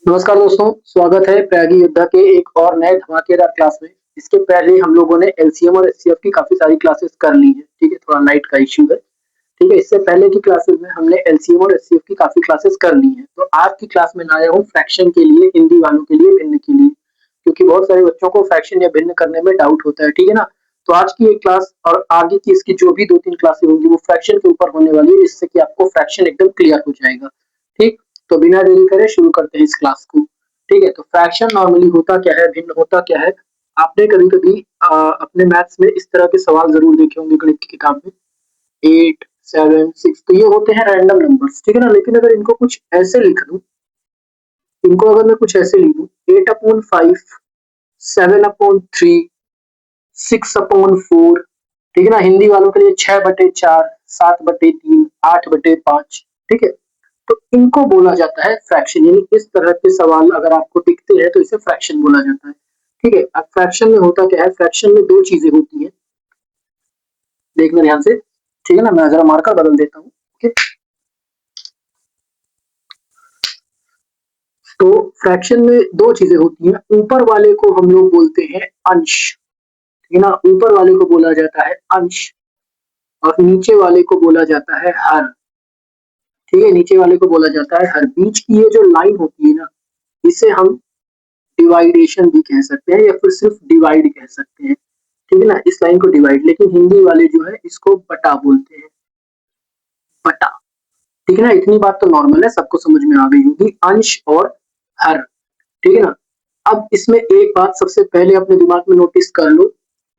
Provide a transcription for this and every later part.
नमस्कार दोस्तों, स्वागत है प्रयागी योद्धा के एक और नए धमाकेदार क्लास में। इसके पहले हम लोगों ने एलसीएम और एचसीएफ की काफ़ी सारी क्लासेस कर ली हैं, ठीक है? थोड़ा लाइट का इश्यू है, ठीक है? इससे पहले की क्लासेस में हमने एलसीएम और एचसीएफ की काफ़ी क्लासेस कर ली हैं। तो आज की क्लास में लाया हूँ फ्रैक्शन के लिए, हिंदी वालों के लिए, भिन्न के लिए, क्योंकि बहुत सारे बच्चों को फ्रैक्शन या भिन्न करने में डाउट होता है, ठीक है ना? तो आज की एक क्लास और आगे की इसकी जो भी 2-3 क्लासें होंगी वो फ्रैक्शन के ऊपर होने वाली है, जिससे कि आपको फ्रैक्शन एकदम क्लियर हो जाएगा, ठीक? तो बिना देरी करे शुरू करते हैं इस क्लास को। ठीक है, तो फ्रैक्शन नॉर्मली होता क्या है, भिन्न होता क्या है? आपने कभी-कभी अपने मैथ्स में इस तरह के सवाल ज़रूर देखे होंगे गणित की किताब में, 8, 7, 6 तो ये होते हैं रैंडम नंबर्स, ठीक है ना? लेकिन अगर इनको कुछ ऐसे लिख दूँ, इनको अगर मैं कुछ ऐसे लिख दूँ 8/5, 7/3, 6/4, ठीक है ना? हिंदी वालों के लिए 6/4, 7/3, 8/5, ठीक है? तो इनको बोला जाता है फ्रैक्शन, यानी इस तरह के सवाल अगर आपको दिखते हैं तो इसे फ्रैक्शन बोला जाता है, ठीक है? अब फ्रैक्शन में होता क्या है? फ्रैक्शन में 2 चीज़ें होती हैं, देखना ध्यान से, ठीक है ना? मैं ज़रा मार्कर बदल देता हूँ, ओके? तो फ्रैक्शन में 2 चीज़ें होती हैं, ऊपर वाले को हम लोग बोलते हैं अंश, ठीक है ना? ऊपर वाले को बोला जाता है अंश और नीचे वाले को बोला जाता है हर, ठीक है? नीचे वाले को बोला जाता है हर। बीच की ये जो लाइन होती है ना, इसे हम डिवाइडेशन भी कह सकते हैं या फिर सिर्फ डिवाइड कह सकते हैं, ठीक है ना? इस लाइन को डिवाइड, लेकिन हिंदी वाले जो है इसको बटा बोलते हैं, बटा, ठीक है ना? इतनी बात तो नॉर्मल है, सबको समझ में आ गई होगी, अंश और हर, ठीक है ना? अब इसमें एक बात सबसे पहले अपने दिमाग में नोटिस कर लो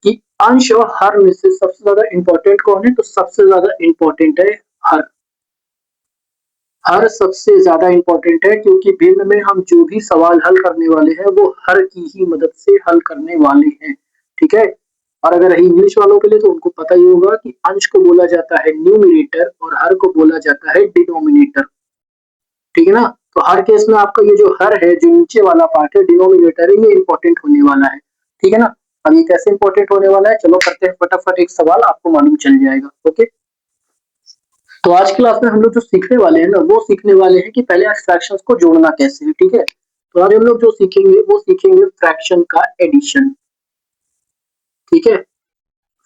कि अंश और हर में से सबसे ज्यादा इंपॉर्टेंट कौन है? तो सबसे ज्यादा इंपॉर्टेंट है हर। हर सबसे ज्यादा इंपॉर्टेंट है क्योंकि भिन्न में हम जो भी सवाल हल करने वाले हैं वो हर की ही मदद से हल करने वाले हैं, ठीक है? और अगर रही इंग्लिश वालों के लिए तो उनको पता ही होगा कि अंश को बोला जाता है न्यूमरेटर और हर को बोला जाता है डिनोमिनेटर, ठीक है ना? तो हर केस में आपका ये जो हर है, जो नीचे वाला पार्ट है, डिनोमिनेटर है, ये इंपॉर्टेंट होने वाला है, ठीक है ना? अब ये कैसे इंपॉर्टेंट होने वाला है, चलो करते हैं फटाफट एक सवाल, आपको मालूम चल जाएगा, ओके? तो आज की क्लास में हम लोग जो सीखने वाले हैं ना, वो सीखने वाले हैं कि पहले फ्रैक्शंस को जोड़ना कैसे है, ठीक है? तो आज हम लोग जो सीखेंगे वो सीखेंगे फ्रैक्शन का एडिशन, ठीक है?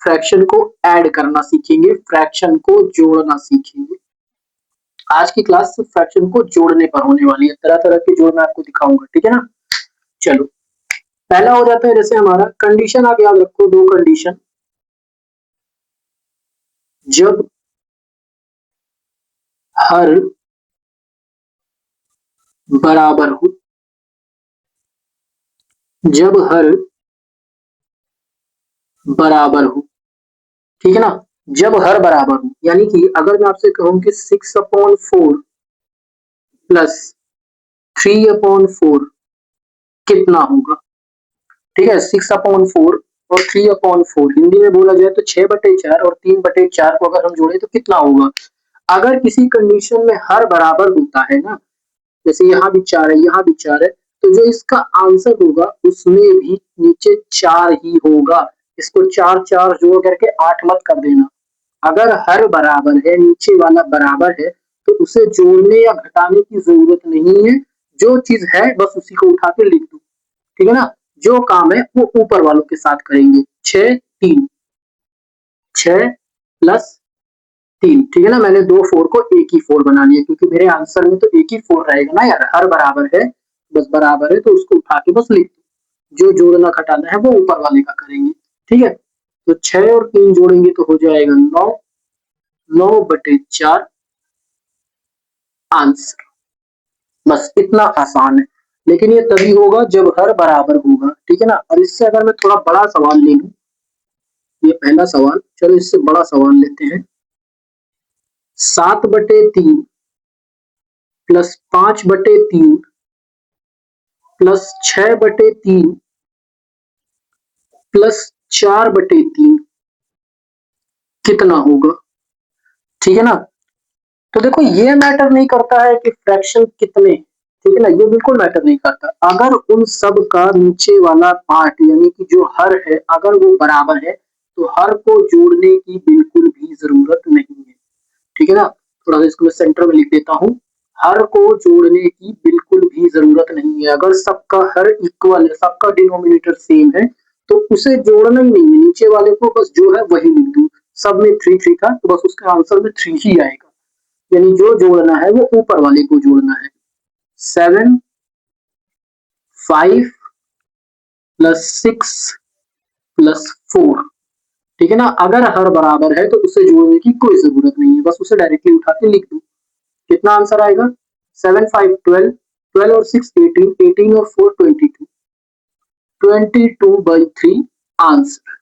फ्रैक्शन को ऐड करना सीखेंगे, फ्रैक्शन को जोड़ना सीखेंगे। आज की क्लास सिर्फ फ्रैक्शन को जोड़ने पर होने वाली है, तरह तरह के जोड़ मैं आपको दिखाऊंगा, ठीक है ना? चलो, पहला हो जाता है जैसे हमारा कंडीशन, आप याद रखो 2 कंडीशन, जब हर बराबर हो, जब हर बराबर हो, ठीक है ना? जब हर बराबर हो, यानी कि अगर मैं आपसे कहूं कि 6/4 प्लस 3/4 कितना होगा, ठीक है? 6/4 और 3/4 हिंदी में बोला जाए तो 6/4 और 3/4 को अगर हम जोड़े तो कितना होगा? अगर किसी कंडीशन में हर बराबर होता है ना, जैसे यहाँ भी 4 है, यहाँ भी 4 है, तो जो इसका आंसर होगा उसमें भी नीचे 4 ही होगा। इसको 4-4 जोड़ करके 8 मत कर देना। अगर हर बराबर है, नीचे वाला बराबर है, तो उसे जोड़ने या घटाने की जरूरत नहीं है, जो चीज है बस उसी को उठा के लिख दो, ठीक है ना? जो काम है वो ऊपर वालों के साथ करेंगे। 6 3 ठीक है ना? मैंने 2 4 को एक ही 4 बना लिया क्योंकि मेरे आंसर में तो एक ही 4 रहेगा ना यार, हर बराबर है, बस बराबर है तो उसको उठा के बस लिख दो, जो जोड़ना घटाना है वो ऊपर वाले का करेंगे, ठीक है? तो 6 और 3 जोड़ेंगे तो हो जाएगा 9, 9/4 आंसर, बस इतना आसान है। लेकिन ये तभी होगा जब हर बराबर होगा, ठीक है ना? और इससे अगर मैं थोड़ा बड़ा सवाल ले लूं, ये पहला सवाल, चलो इससे बड़ा सवाल लेते हैं। 7/3 प्लस 5/3 प्लस 6/3 प्लस 4/3 कितना होगा, ठीक है ना? तो देखो ये मैटर नहीं करता है कि फ्रैक्शन कितने, ठीक है ना? ये बिल्कुल मैटर नहीं करता। अगर उन सब का नीचे वाला पार्ट यानी कि जो हर है अगर वो बराबर है तो हर को जोड़ने की बिल्कुल भी जरूरत नहीं है, ठीक है ना? थोड़ा सा इसको मैं सेंटर में लिख देता हूँ, हर को जोड़ने की बिल्कुल भी जरूरत नहीं नहीं है। अगर सबका हर इक्वल है, सबका डिनोमिनेटर सेम है, तो उसे जोड़ना ही नहीं है, नीचे वाले को बस जो है वही लिख दूं। सब में 3 3 था तो बस उसका आंसर में 3 ही आएगा, यानी जो जोड़ना है वो ऊपर वाले को जोड़ना है। 7 5 प्लस 6 प्लस 4, ठीक है ना। अगर हर बराबर है तो उसे जोड़ने की कोई जरूरत नहीं है, बस उसे डायरेक्टली उठा के लिख दो। कितना आंसर आएगा? 7 5 12, 12 और 6 18, 18 और 4 22, 22/3 आंसर,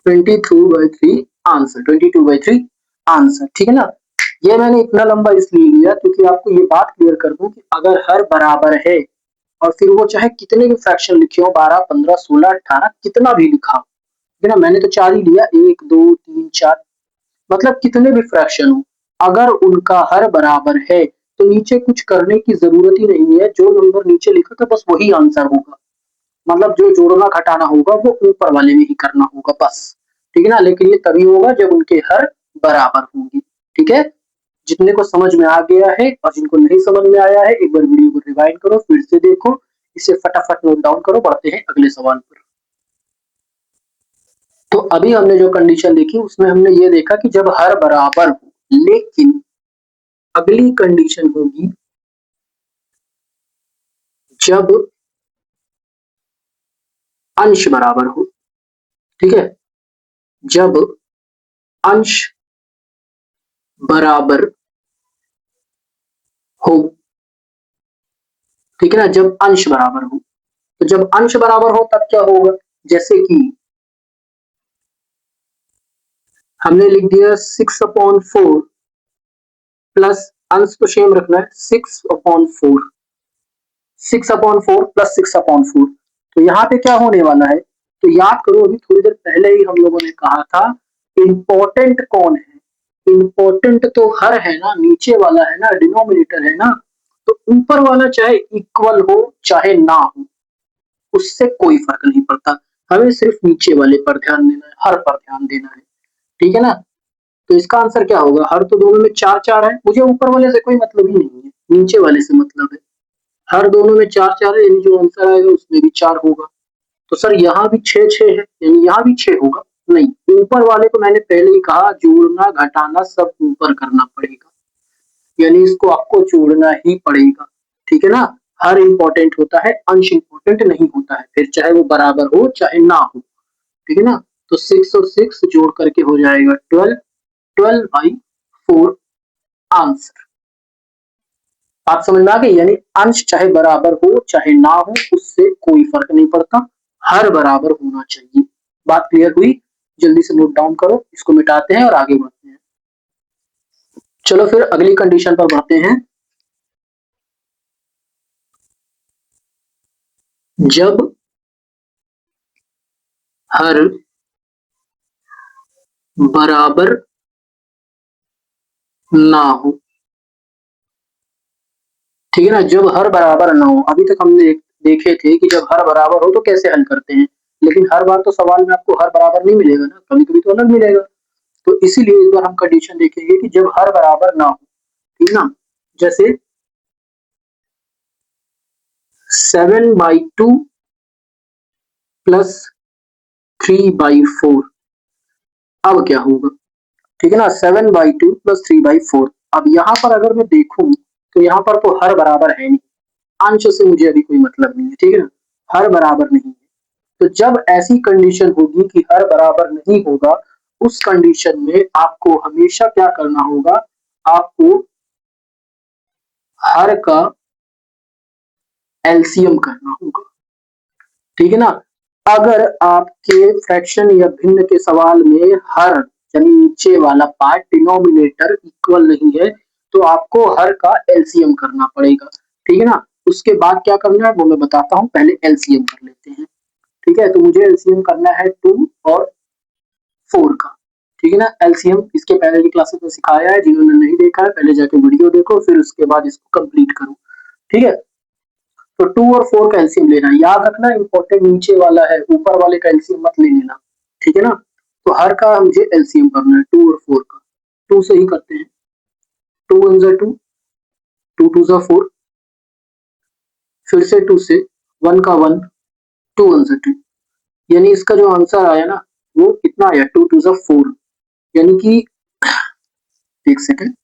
22/3 आंसर, 22/3 आंसर, ठीक है ना। ये मैंने इतना लंबा इसलिए लिया क्योंकि आपको ये बात क्लियर कर दूं कि अगर हर बराबर है और फिर वो चाहे कितने भी फ्रैक्शन लिखे हो, 12 15 16 18 कितना भी लिखा हो, ठीक है ना। मैंने तो 4 ही लिया, 1 2 3 4, मतलब कितने भी फ्रैक्शन हो, अगर उनका हर बराबर है तो नीचे कुछ करने की जरूरत ही नहीं है। जो नंबर नीचे लिखा था बस वही आंसर होगा, मतलब जो जोड़ना घटाना होगा वो ऊपर वाले में ही करना होगा बस, ठीक है ना। लेकिन ये तभी होगा जब उनके हर बराबर होंगे, ठीक है। जितने को समझ में आ गया है और जिनको नहीं समझ में आया है, एक बार वीडियो को रिवाइंड करो, फिर से देखो, इसे फटाफट नोट डाउन करो। बढ़ते हैं अगले सवाल पर। तो अभी हमने जो कंडीशन देखी उसमें हमने ये देखा कि जब हर बराबर हो, लेकिन अगली कंडीशन होगी जब अंश बराबर हो, ठीक है। जब अंश बराबर हो, ठीक है ना, जब अंश बराबर हो। तो जब अंश बराबर हो तब क्या होगा? जैसे कि हमने लिख दिया 6/4 प्लस, अंश तो सेम रखना है, 6/4, 6/4 प्लस 6/4। तो यहाँ पे क्या होने वाला है? तो याद करो, अभी थोड़ी देर पहले ही हम लोगों ने कहा था इंपॉर्टेंट कौन है? इंपॉर्टेंट तो हर है ना, नीचे वाला है ना, डिनोमिनेटर है ना। तो ऊपर वाला चाहे इक्वल हो चाहे ना हो, उससे कोई फर्क नहीं पड़ता, हमें सिर्फ नीचे वाले पर ध्यान देना है, हर पर ध्यान देना है, ठीक है ना। तो इसका आंसर क्या होगा? हर तो दोनों में 4 4 है, मुझे ऊपर वाले से कोई मतलब ही नहीं है, नीचे वाले से मतलब है। हर दोनों में 4 4 है, यानी जो आंसर आएगा उसमें भी 4 होगा। तो सर यहाँ भी 6 6 है, यानी यहाँ भी 6 होगा। नहीं, ऊपर वाले को मैंने पहले ही कहा, जोड़ना घटाना सब ऊपर करना पड़ेगा, यानी इसको आपको जोड़ना ही पड़ेगा, ठीक है ना। हर इंपॉर्टेंट होता है, अंश इंपॉर्टेंट नहीं होता है, फिर चाहे वो बराबर हो चाहे ना हो, ठीक है ना। तो 6 और 6 जोड़ करके हो जाएगा 12, 12/4 आंसर। बात समझ में आ गई? यानी अंश चाहे बराबर हो चाहे ना हो, उससे कोई फर्क नहीं पड़ता, हर बराबर होना चाहिए। बात क्लियर हुई? जल्दी से नोट डाउन करो, इसको मिटाते हैं और आगे बढ़ते हैं। चलो फिर अगली कंडीशन पर बढ़ते हैं। जब हर बराबर ना हो, ठीक है ना, जब हर बराबर ना हो। अभी तक हमने देखे थे कि जब हर बराबर हो तो कैसे हल करते हैं, लेकिन हर बार तो सवाल में आपको हर बराबर नहीं मिलेगा ना, कभी कभी तो अलग मिलेगा। तो इसीलिए इस बार हम कंडीशन देखेंगे कि जब हर बराबर ना हो, ठीक ना। जैसे 7/2 प्लस 3/4, अब क्या होगा? ठीक है ना, 7/2 प्लस 3/4। अब यहाँ पर अगर मैं देखूं तो यहाँ पर तो हर बराबर है नहीं, अंश से मुझे अभी कोई मतलब नहीं है, ठीक है ना, हर बराबर नहीं है। तो जब ऐसी कंडीशन होगी कि हर बराबर नहीं होगा, उस कंडीशन में आपको हमेशा क्या करना होगा? आपको हर का एलसीएम करना होगा, ठीक है ना। अगर आपके फ्रैक्शन या भिन्न के सवाल में हर, यानी नीचे वाला पार्ट, डिनोमिनेटर इक्वल नहीं है, तो आपको हर का एलसीएम करना पड़ेगा, ठीक है ना। उसके बाद क्या करना है वो मैं बताता हूँ, पहले एलसीएम कर लेते हैं, ठीक है। तो मुझे एलसीएम करना है 2 और 4 का, ठीक है ना। एलसीएम इसके पहले की क्लासेस में सिखाया है, जिन्होंने नहीं देखा है पहले जाके वीडियो देखो, फिर उसके बाद इसको कंप्लीट करो, ठीक है। तो 2 और 4 का एलसीएम लेना है, याद रखना इंपॉर्टेंट नीचे वाला है, ऊपर वाले का एलसीएम मत ले लेना, ठीक है ना। तो हर का मुझे एलसीएम करना है 2 और 4 का। 2 से ही करते हैं, 2 1 जा 2, 2 2 जा 4, फिर से 2 से 1 का 1, 2 1 से 2, यानी इसका जो आंसर आया ना वो कितना आया, 2 2 4, यानी कि एक सेकंड,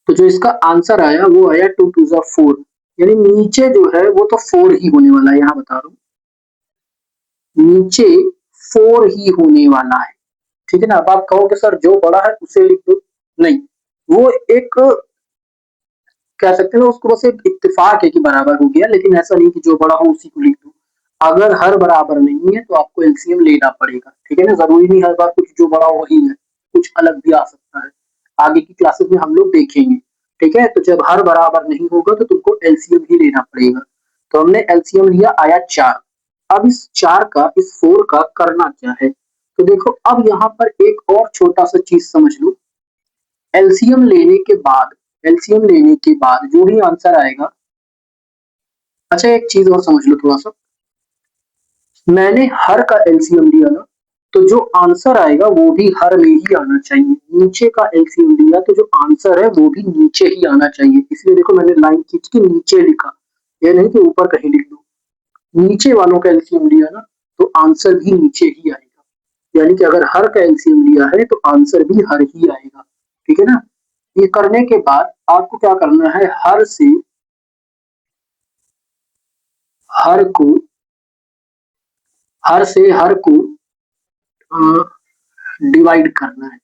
तो जो इसका आंसर आया वो आया 2 2 4, यानी नीचे जो है वो तो 4 ही होने वाला है, यहाँ बता रहा हूँ नीचे 4 ही होने वाला है, ठीक है ना। अब आप कहोगे सर जो बड़ा है उसे लिख दो, नहीं, वो एक कह सकते हो उसको बस एक इत्तेफाक है कि बराबर हो गया, लेकिन ऐसा नहीं कि जो बड़ा हो उसी को लिख दो। अगर हर बराबर नहीं है तो आपको एलसीएम लेना पड़ेगा, ठीक है ना। जरूरी नहीं हर बार कुछ जो बड़ा हो वही है, कुछ अलग भी आ सकता है, आगे की क्लासेस में हम लोग देखेंगे, ठीक है। तो जब हर बराबर नहीं होगा तो तुमको एलसीएम ही लेना पड़ेगा। तो हमने एलसीएम लिया, आया 4। अब इस 4 का, इस 4 का करना क्या है, तो देखो अब यहाँ पर एक और छोटा सा चीज समझ लो। एलसीएम लेने के बाद, एलसीएम लेने के बाद जो भी आंसर आएगा, अच्छा एक चीज और समझ लो थोड़ा सा, मैंने हर का एलसीएम लिया ना, तो जो आंसर आएगा वो भी हर में ही आना चाहिए। नीचे का एलसीएम लिया तो जो आंसर है वो भी नीचे ही आना चाहिए, इसलिए देखो मैंने लाइन खींच के नीचे लिखा, ये नहीं कि ऊपर कहीं लिख दो। नीचे वालों का एलसीएम लिया ना तो आंसर भी नीचे ही आएगा, यानी कि अगर हर का एलसीएम लिया है तो आंसर भी हर ही आएगा, ठीक है ना। ये करने के बाद आपको क्या करना है, हर से हर को, हर से हर को डिवाइड करना है,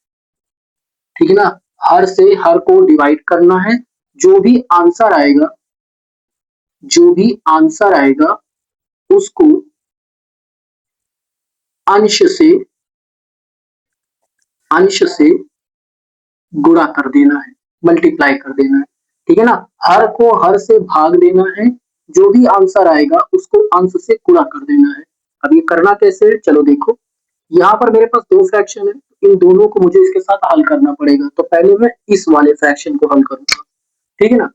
ठीक है ना। हर से हर को डिवाइड करना है, जो भी आंसर आएगा, जो भी आंसर आएगा उसको अंश से, अंश से गुणा कर देना है, मल्टीप्लाई कर देना है, ठीक है ना। हर को हर से भाग देना है, जो भी आंसर आएगा उसको अंश से गुणा कर देना है। अब ये करना कैसे है, चलो देखो, यहाँ पर मेरे पास दो फ्रैक्शन है, इन दोनों को मुझे इसके साथ हल करना पड़ेगा। तो पहले मैं इस वाले फ्रैक्शन को हल करूंगा, ठीक है ना।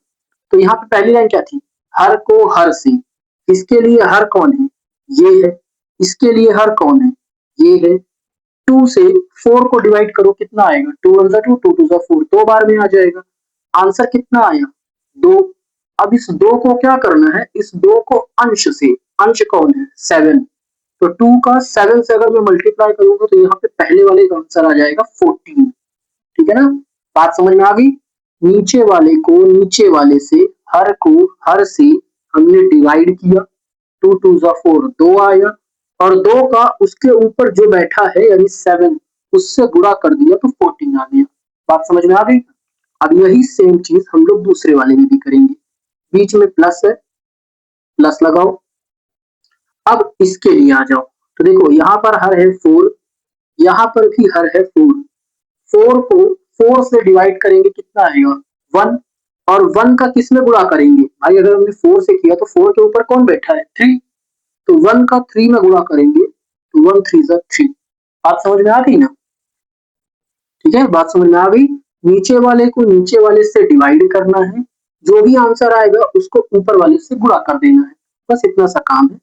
तो यहाँ पे पहली लाइन क्या थी, हर को हर से, इसके लिए हर कौन है, ये है, इसके लिए हर कौन है, ये है। 2 से 4 को डिवाइड करो, कितना आएगा, 2 1 2, 2 2 4, दो बार में आ जाएगा। आंसर कितना आया, 2। अब इस 2 को क्या करना है, इस 2 को अंश से, अंश कौन है, 7, तो 2 का 7 से अगर मैं मल्टीप्लाई करूंगा तो यहाँ पे पहले वाले का आंसर आ जाएगा 14, ठीक है ना। बात समझ में आ गई। नीचे वाले को नीचे वाले से, हर को हर से हमने डिवाइड किया, 2 2 4, 2 आया, और 2 का उसके ऊपर जो बैठा है यानी 7, उससे गुणा कर दिया तो 14 आ गया। बात समझ में आ गई। अब यही सेम चीज हम लोग दूसरे वाले में भी करेंगे, बीच में प्लस है, प्लस लगाओ। अब इसके लिए आ जाओ, तो देखो यहाँ पर हर है 4, यहाँ पर भी हर है 4, 4 को 4 से डिवाइड करेंगे कितना आएगा, 1, और 1 का किस में गुणा करेंगे भाई, अगर हमने 4 से किया तो 4 के ऊपर कौन बैठा है, 3, तो 1 का 3 में गुणा करेंगे तो 1 3 3। बात समझ में आ गई ना, ठीक है, बात समझ में आ गई। नीचे वाले को नीचे वाले से डिवाइड करना है, जो भी आंसर आएगा उसको ऊपर वाले से गुणा कर देना है, बस इतना सा काम है।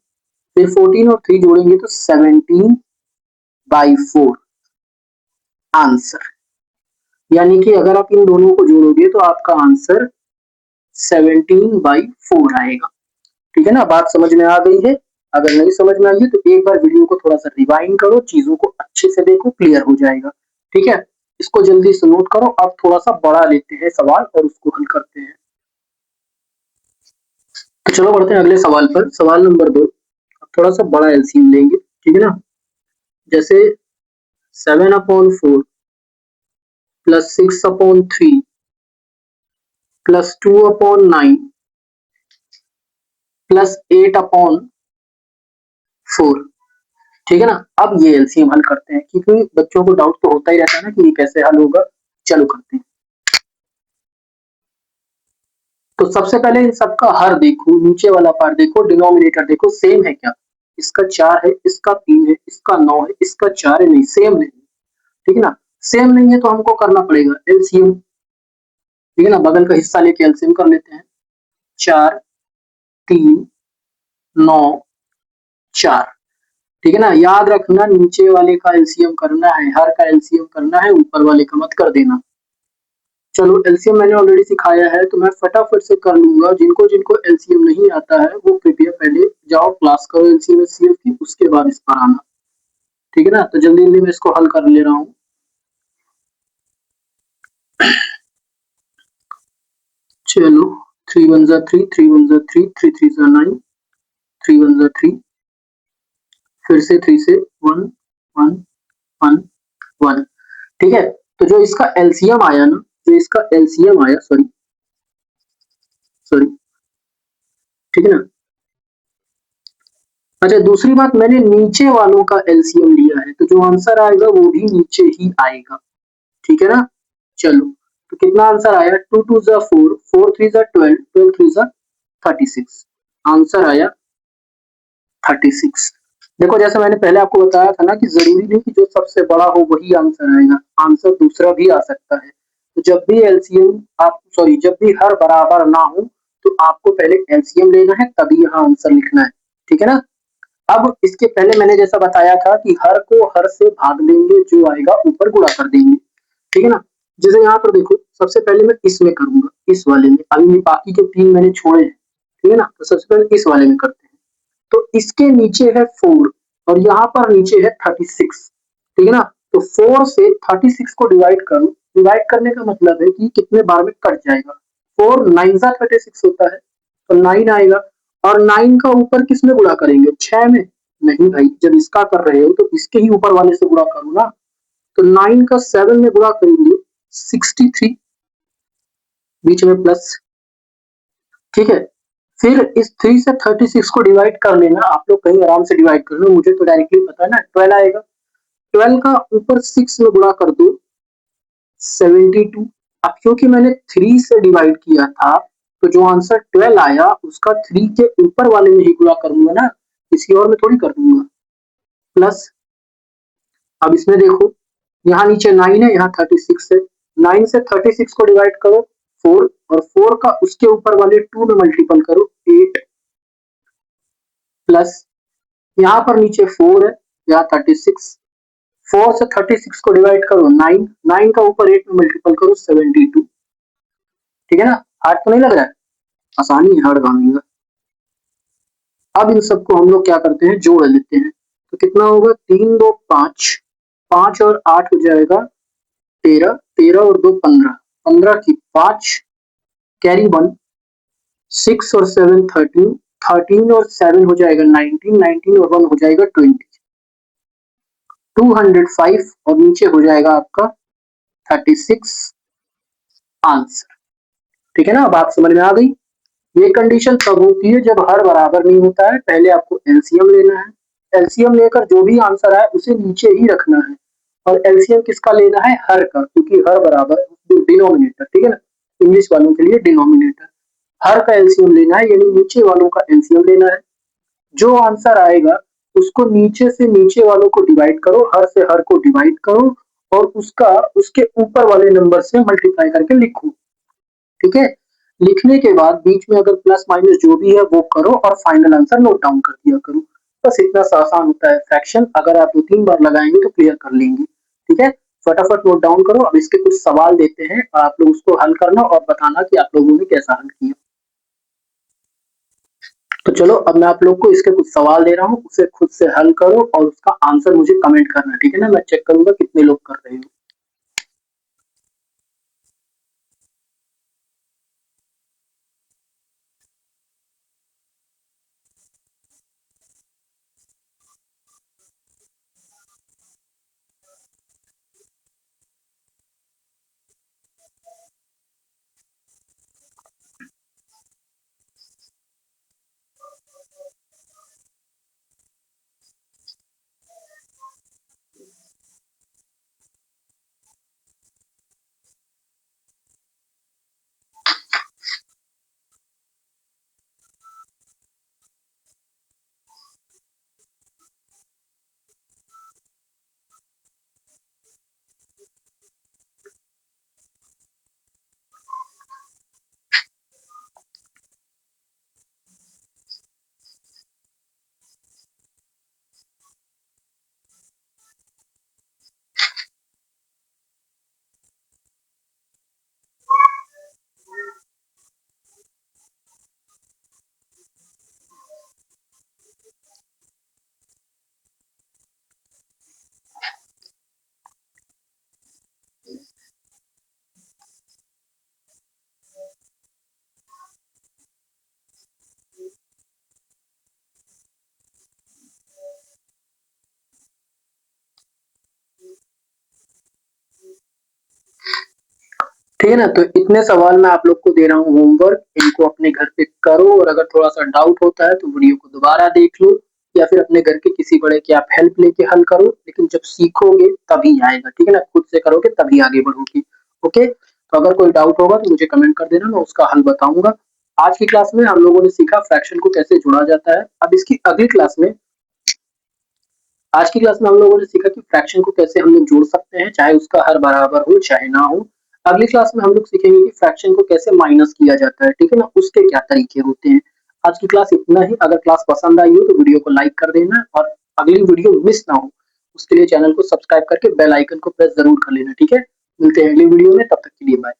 फिर 14 और 3 जोड़ेंगे तो 17/4 आंसर, यानी कि अगर आप इन दोनों को जोड़ोगे तो आपका आंसर 17/4 आएगा, ठीक है ना। बात समझ में आ गई है। अगर नहीं समझ में आई है तो एक बार वीडियो को थोड़ा सा रिवाइंड करो, चीजों को अच्छे से देखो, क्लियर हो जाएगा, ठीक है। इसको जल्दी से नोट करो। अब थोड़ा सा बड़ा लेते हैं सवाल और उसको हल करते हैं। तो चलो बढ़ते हैं अगले सवाल पर, सवाल नंबर 2। अब थोड़ा सा बड़ा एलसीएम लेंगे, ठीक है ना। जैसे 7/4 प्लस 6/3 प्लस 2/9 प्लस 8/4, ठीक है ना। अब ये एलसीएम हल करते हैं, क्योंकि बच्चों को डाउट तो होता ही रहता है ना कि ये कैसे हल होगा। चलो करते हैं। तो सबसे पहले इन सबका हर देखो, नीचे वाला पार्ट देखो, डिनोमिनेटर देखो सेम है क्या, इसका 4 है, इसका 3 है, इसका 9 है, इसका 4 है, नहीं सेम नहीं, ठीक है ना। सेम नहीं है तो हमको करना पड़ेगा एलसीएम, ठीक है ना। बगल का हिस्सा लेके एलसीएम कर लेते हैं, 4 3 9 4, ठीक है ना। याद रखना नीचे वाले का एलसीएम करना है, हर का एलसीएम करना है, ऊपर वाले का मत कर देना। चलो एलसीएम मैंने ऑलरेडी सिखाया है तो मैं फटाफट से कर लूंगा। जिनको जिनको एलसीएम नहीं आता है वो कृपया पहले जाओ क्लास करो एलसीएम एचसीएफ की, उसके बाद इस पर आना। ठीक है ना, तो जल्दी जल्दी मैं इसको हल कर ले रहा हूँ। चलो 3 1 जा 3, 3 1 जा 3, 3 3 जा 9, 3 1 जा 3, फिर से 3 से 1 1 1 1। ठीक है, तो जो इसका एलसीएम आया ना, जो इसका एलसीएम आया, सॉरी सॉरी, ठीक है ना। अच्छा दूसरी बात, मैंने नीचे वालों का एलसीएम लिया है तो जो आंसर आएगा वो भी नीचे ही आएगा। ठीक है ना। चलो, तो कितना आंसर आया, 2 2 जा 4, 4 3 जा 12, 12 3 जा 36। आंसर आया 36। देखो जैसे मैंने पहले आपको बताया था ना कि जरूरी नहीं कि जो सबसे बड़ा हो वही आंसर आएगा, आंसर दूसरा भी आ सकता है। तो जब भी एलसीएम आप सॉरी जब भी हर बराबर ना हो तो आपको पहले एलसीएम लेना है तभी यहाँ आंसर लिखना है। ठीक है ना। अब इसके पहले मैंने जैसा बताया था कि हर को हर से भाग देंगे, जो आएगा ऊपर गुणा कर देंगे। ठीक है ना। जैसे यहाँ पर देखो, सबसे पहले मैं इसमें करूंगा, इस वाले में, अभी बाकी के 3 मैंने छोड़े हैं। ठीक है ना, तो सबसे पहले इस वाले में करते हैं। तो इसके नीचे है 4 और यहाँ पर नीचे है 36। ठीक है ना। तो 4 से 36 को डिवाइड करो, डिवाइड करने का मतलब है कि कितने बार में कट जाएगा। 4 9 जा 36 होता है तो 9 आएगा। और 9 का ऊपर किस में गुणा करेंगे, 6 में? नहीं भाई, जब इसका कर रहे हो तो इसके ही ऊपर वाले से गुणा करो ना। तो 9 का 7 में गुणा करेंगे 63, बीच में प्लस। ठीक है, फिर इस 3 से 36 को डिवाइड कर लेना, आप लोग कहीं आराम से डिवाइड कर लो, मुझे तो डायरेक्टली पता है ना, 12 आएगा। 12 का ऊपर 6 में गुणा कर दो, 72। अब क्योंकि मैंने 3 से डिवाइड किया था तो जो आंसर 12 आया उसका 3 के ऊपर वाले में ही गुणा करूंगा ना, किसी और में थोड़ी कर दूंगा। प्लस, अब इसमें देखो, यहाँ नीचे 9 है, यहाँ 36 है। 9 से 36 को डिवाइड करो 4, और 4 का उसके ऊपर वाले 2 में मल्टीपल करो 8। प्लस, यहाँ पर नीचे 4 है, यहाँ 36। 4 से 36 को डिवाइड करो 9, 9 का ऊपर 8 में मल्टीपल करो 72। ठीक है ना। हार्ड तो नहीं लग रहा है, आसानी है, हार्ड काम नहीं है। अब इन सबको हम लोग क्या करते हैं, जोड़ लेते हैं। तो कितना होगा, 3 2 5, 5 और 8 हो जाएगा 13, 13 और 2 15, 15 की 5, कैरी 1, 6 और 7 13, 13 और 7 हो जाएगा 19, 19 और 1 हो जाएगा 20, 205 और नीचे हो जाएगा आपका 36 आंसर। ठीक है ना, बात समझ में आ गई। ये कंडीशन तब होती है जब हर बराबर नहीं होता है, पहले आपको एलसीएम लेना है। एलसीएम लेकर जो भी आंसर आए उसे नीचे ही रखना है। और एलसीएम किसका लेना है, हर का, क्योंकि हर बराबर डिनोमिनेटर। ठीक है ना, इंग्लिश वालों के लिए डिनोमिनेटर, हर का एलसीएम लेना है, यानी नीचे वालों का एलसीएम लेना है। जो आंसर आएगा उसको नीचे से नीचे वालों को डिवाइड करो, हर से हर को डिवाइड करो और उसका उसके ऊपर वाले नंबर से मल्टीप्लाई करके लिखो। ठीक है, लिखने के बाद बीच में अगर प्लस माइनस जो भी है वो करो और फाइनल आंसर नोट डाउन कर दिया करो। बस इतना सा आसान होता है फ्रैक्शन, अगर आप 2 3 बार लगाएंगे तो क्लियर कर लेंगे। ठीक है, फटाफट नोट डाउन करो। अब इसके कुछ सवाल देते हैं, आप लोग उसको हल करना और बताना कि आप लोगों ने कैसा हल किया। तो चलो, अब मैं आप लोग को इसके कुछ सवाल दे रहा हूँ, उसे खुद से हल करो और उसका आंसर मुझे कमेंट करना। ठीक है ना, मैं चेक करूंगा कितने लोग कर रहे हो। ठीक है ना? तो इतने सवाल मैं आप लोग को दे रहा हूँ होमवर्क, इनको अपने घर पे करो और अगर थोड़ा-सा डाउट होता है तो वीडियो को दोबारा देख लो या फिर अपने घर के किसी बड़े की आप हेल्प लेके हल करो, लेकिन जब सीखोगे तभी आएगा, ठीक है ना? खुद से करोगे तभी आगे बढ़ोगे, ओके? तो अगर कोई डाउट होगा तो मुझे कमेंट कर देना, मैं उसका हल बताऊँगा। आज की क्लास में हम लोगों ने सीखा फ्रैक्शन को कैसे जोड़ा जाता है। अब इसकी अगली क्लास में आज की क्लास में हम लोगों ने सीखा कि फ्रैक्शन को कैसे हम लोग जोड़ सकते हैं, चाहे उसका हर बराबर हो, चाहे ना हो। अगली क्लास में हम लोग सीखेंगे कि फ्रैक्शन को कैसे माइनस किया जाता है, ठीक है ना? उसके क्या तरीके होते हैं। आज की क्लास इतना ही। अगर क्लास पसंद आई हो तो वीडियो को लाइक कर देना और अगली वीडियो मिस ना हो, उसके लिए चैनल को सब्सक्राइब करके बेल आइकन को प्रेस ज़रूर कर लेना, ठीक है? मिलते हैं अगली वीडियो में, तब तक के लिए बाय।